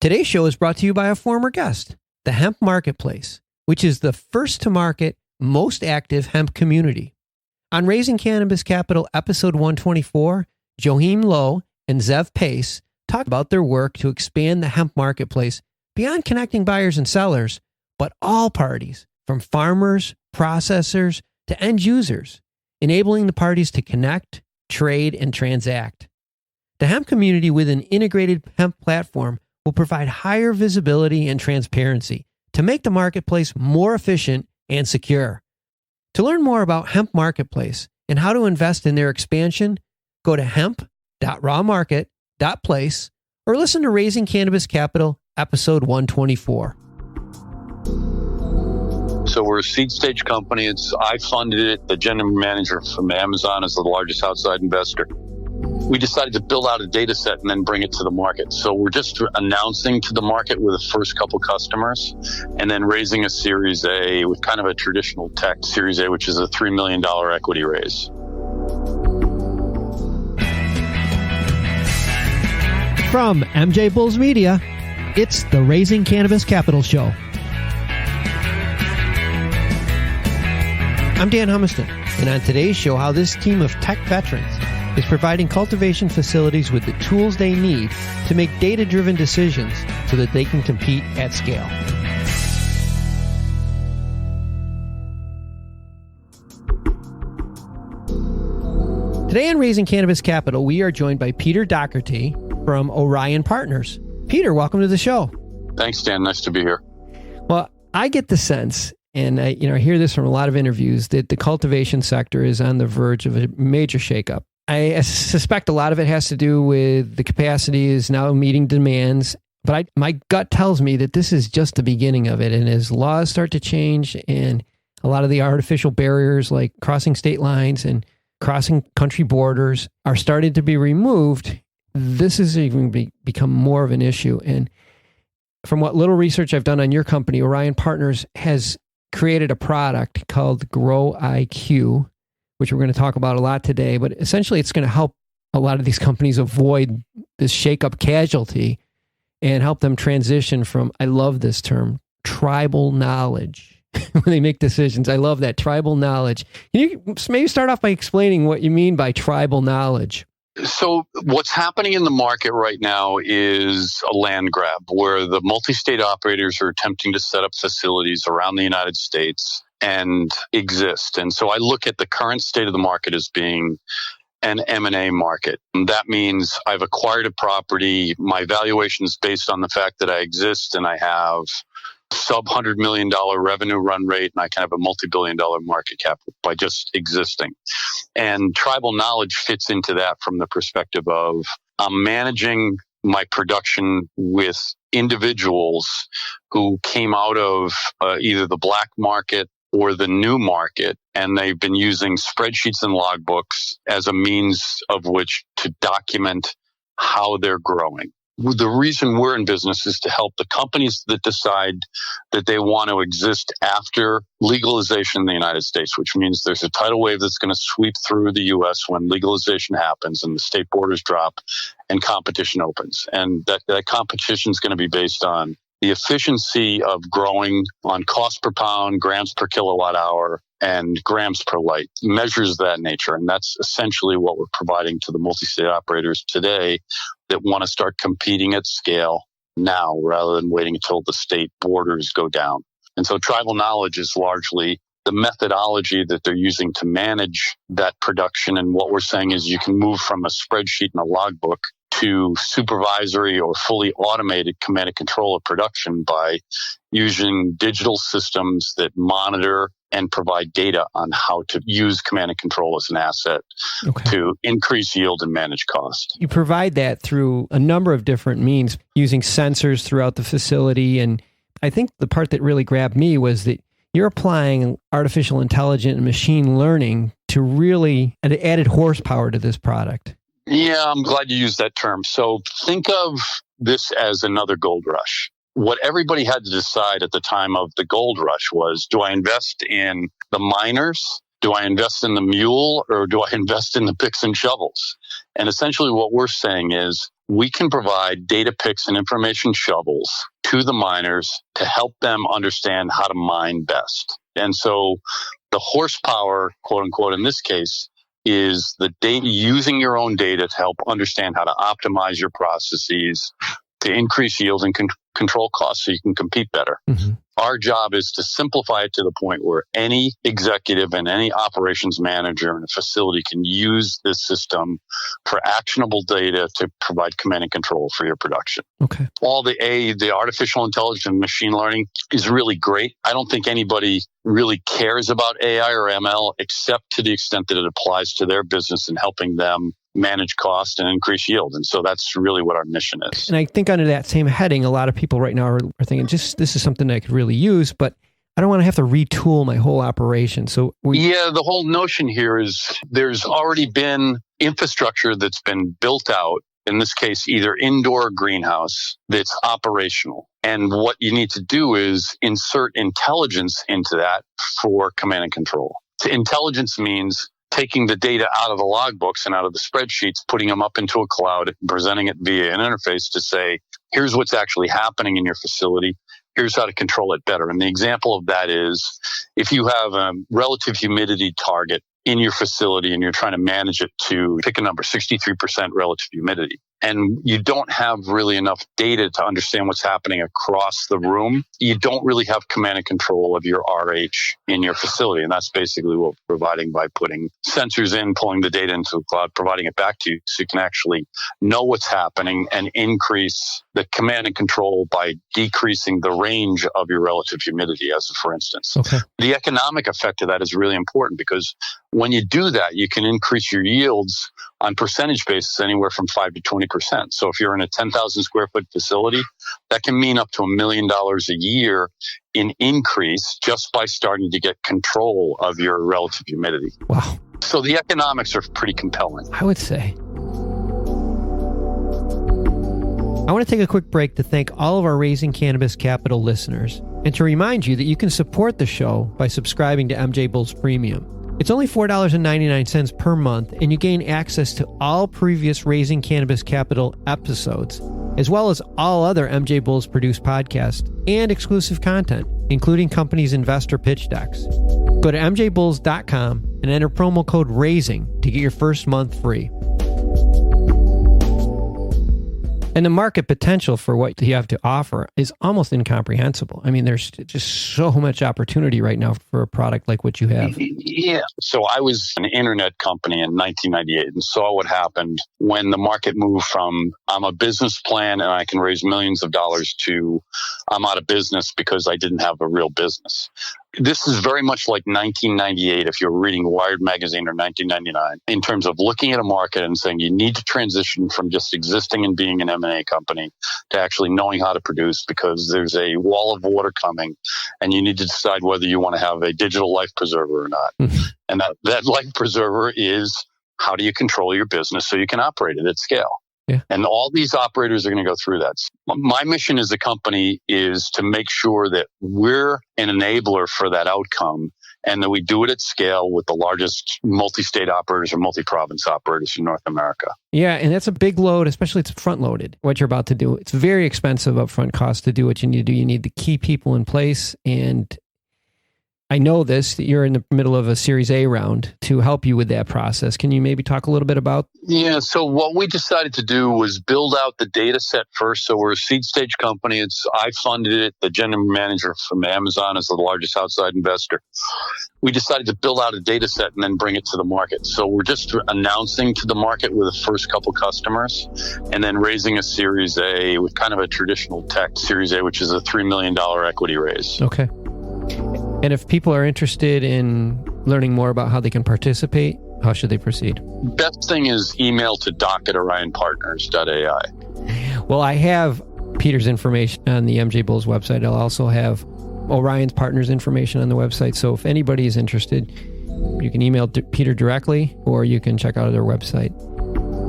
Today's show is brought to you by a former guest, the Hemp Marketplace, which is the first to market, most active hemp community. On Raising Cannabis Capital, episode 124, Joheem Lowe and Zev Pace talk about their work to expand the hemp marketplace beyond connecting buyers and sellers, but all parties, from farmers, processors, to end users, enabling the parties to connect, trade, and transact. The hemp community with an integrated hemp platform will provide higher visibility and transparency to make the marketplace more efficient and secure. To learn more about Hemp Marketplace and how to invest in their expansion, go to hemp.rawmarket.place or listen to Raising Cannabis Capital, episode 124. So we're a seed stage company. I funded it. The general manager from Amazon is the largest outside investor. We decided to build out a data set and then bring it to the market. So we're just announcing to the market with the first couple customers and then raising a Series A with kind of a traditional tech Series A, which is a $3 million equity raise. From MJBulls Media, it's the Raising Cannabis Capital Show. I'm Dan Humiston, and on today's show, how this team of tech veterans is providing cultivation facilities with the tools they need to make data-driven decisions so that they can compete at scale. Today on Raising Cannabis Capital, we are joined by Peter Dougherty from Orion Partners. Peter, welcome to the show. Thanks, Dan. Nice to be here. Well, I get the sense, and I hear this from a lot of interviews, that the cultivation sector is on the verge of a major shakeup. I suspect a lot of it has to do with the capacity is now meeting demands, but my gut tells me that this is just the beginning of it. And as laws start to change and a lot of the artificial barriers like crossing state lines and crossing country borders are starting to be removed, this is even become more of an issue. And from what little research I've done on your company, Orion Partners has created a product called Gro-IQ, which we're going to talk about a lot today, but essentially it's going to help a lot of these companies avoid this shake-up casualty and help them transition from, I love this term, tribal knowledge when they make decisions. I love that, tribal knowledge. Can you maybe start off by explaining what you mean by tribal knowledge? So what's happening in the market right now is a land grab where the multi-state operators are attempting to set up facilities around the United States and exist. And so I look at the current state of the market as being an M&A market. And that means I've acquired a property. My valuation is based on the fact that I exist and I have sub-$100 million revenue run rate, and I can have a multi-billion-dollar market cap by just existing. And tribal knowledge fits into that from the perspective of I'm managing my production with individuals who came out of either the black market or the new market, and they've been using spreadsheets and logbooks as a means of which to document how they're growing. The reason we're in business is to help the companies that decide that they want to exist after legalization in the United States, which means there's a tidal wave that's going to sweep through the U.S. when legalization happens and the state borders drop and competition opens. And that competition is going to be based on the efficiency of growing on cost per pound, grams per kilowatt hour, and grams per light, measures that nature. And that's essentially what we're providing to the multi-state operators today that want to start competing at scale now rather than waiting until the state borders go down. And so tribal knowledge is largely the methodology that they're using to manage that production. And what we're saying is you can move from a spreadsheet and a logbook to supervisory or fully automated command and control of production by using digital systems that monitor and provide data on how to use command and control as an asset to increase yield and manage cost. You provide that through a number of different means, using sensors throughout the facility. And I think the part that really grabbed me was that you're applying artificial intelligence and machine learning to really add added horsepower to this product. Yeah, I'm glad you used that term. So think of this as another gold rush. What everybody had to decide at the time of the gold rush was, do I invest in the miners? Do I invest in the mule, or do I invest in the picks and shovels? And essentially what we're saying is we can provide data picks and information shovels to the miners to help them understand how to mine best. And so the horsepower, quote unquote, in this case, is the data, using your own data to help understand how to optimize your processes, to increase yield and control costs so you can compete better. Mm-hmm. Our job is to simplify it to the point where any executive and any operations manager in a facility can use this system for actionable data to provide command and control for your production. Okay. All the artificial intelligence and machine learning is really great. I don't think anybody really cares about AI or ML except to the extent that it applies to their business and helping them manage cost and increase yield. And so that's really what our mission is. And I think under that same heading, a lot of people right now are thinking, this is something I could really use, but I don't want to have to retool my whole operation. So the whole notion here is there's already been infrastructure that's been built out, in this case, either indoor or greenhouse, that's operational. And what you need to do is insert intelligence into that for command and control. So intelligence means taking the data out of the logbooks and out of the spreadsheets, putting them up into a cloud, and presenting it via an interface to say, here's what's actually happening in your facility. Here's how to control it better. And the example of that is if you have a relative humidity target in your facility and you're trying to manage it to, pick a number, 63% relative humidity, and you don't have really enough data to understand what's happening across the room, you don't really have command and control of your RH in your facility. And that's basically what we're providing by putting sensors in, pulling the data into the cloud, providing it back to you so you can actually know what's happening and increase the command and control by decreasing the range of your relative humidity, as for instance. Okay. The economic effect of that is really important because when you do that, you can increase your yields on percentage basis anywhere from 5 to 20%. So if you're in a 10,000 square foot facility, that can mean up to $1 million a year in increase just by starting to get control of your relative humidity. Wow. So the economics are pretty compelling, I would say. I want to take a quick break to thank all of our Raising Cannabis Capital listeners and to remind you that you can support the show by subscribing to MJBulls Premium. It's only $4.99 per month, and you gain access to all previous Raising Cannabis Capital episodes, as well as all other MJBulls produced podcasts and exclusive content, including companies' investor pitch decks. Go to MJBulls.com and enter promo code RAISING to get your first month free. And the market potential for what you have to offer is almost incomprehensible. I mean, there's just so much opportunity right now for a product like what you have. Yeah. So I was an internet company in 1998 and saw what happened when the market moved from I'm a business plan and I can raise millions of dollars to I'm out of business because I didn't have a real business. This is very much like 1998 if you're reading Wired magazine or 1999 in terms of looking at a market and saying you need to transition from just existing and being an M&A company to actually knowing how to produce because there's a wall of water coming and you need to decide whether you want to have a digital life preserver or not. And that life preserver is how do you control your business so you can operate it at scale? Yeah. And all these operators are going to go through that. My mission as a company is to make sure that we're an enabler for that outcome and that we do it at scale with the largest multi-state operators or multi-province operators in North America. Yeah, and that's a big load, especially it's front-loaded, what you're about to do. It's very expensive upfront cost to do what you need to do. You need the key people in place, and I know this, that you're in the middle of a Series A round to help you with that process. Can you maybe talk a little bit about? Yeah, so what we decided to do was build out the data set first. So we're a seed stage company. I funded it. The general manager from Amazon is the largest outside investor. We decided to build out a data set and then bring it to the market. So we're just announcing to the market with the first couple customers and then raising a Series A with kind of a traditional tech Series A, which is a $3 million equity raise. Okay. And if people are interested in learning more about how they can participate, how should they proceed? Best thing is email to doc@orionpartners.ai. Well, I have Peter's information on the MJBulls website. I'll also have Orion's Partners information on the website. So if anybody is interested, you can email Peter directly or you can check out their website.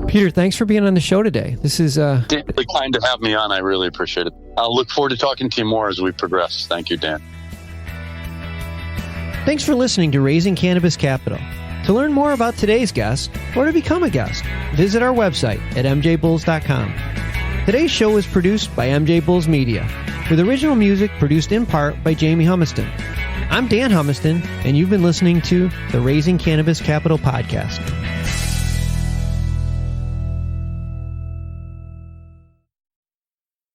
Peter, thanks for being on the show today. This is really kind to have me on. I really appreciate it. I'll look forward to talking to you more as we progress. Thank you, Dan. Thanks for listening to Raising Cannabis Capital. To learn more about today's guest or to become a guest, visit our website at MJBulls.com. Today's show is produced by MJBulls Media, with original music produced in part by Jamie Humiston. I'm Dan Humiston, and you've been listening to the Raising Cannabis Capital podcast.